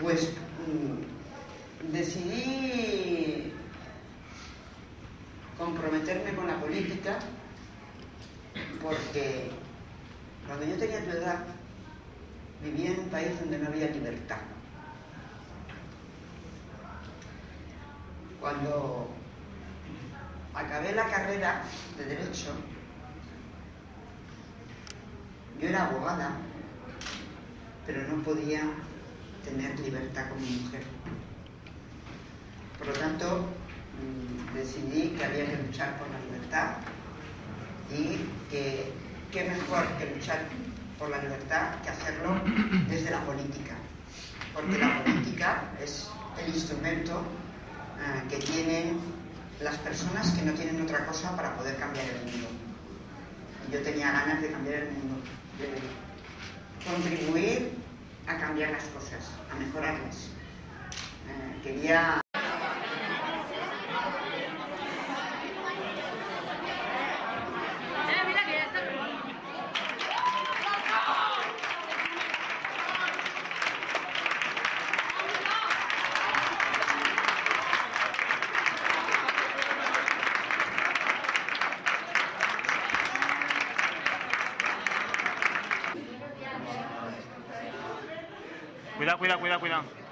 Pues decidí comprometerme con la política porque cuando yo tenía tu edad vivía en un país donde no había libertad. Cuando acabé la carrera de Derecho, yo era abogada, pero no podía tener libertad como mujer. Por lo tanto, decidí que había que luchar por la libertad y que qué mejor que luchar por la libertad que hacerlo desde la política, porque la política es el instrumento que tienen las personas que no tienen otra cosa para poder cambiar el mundo. Y yo tenía ganas de cambiar el mundo, de contribuir a cambiar las cosas, a mejorarlas. Quería... Cuidado, cuidado, cuidado, cuidado.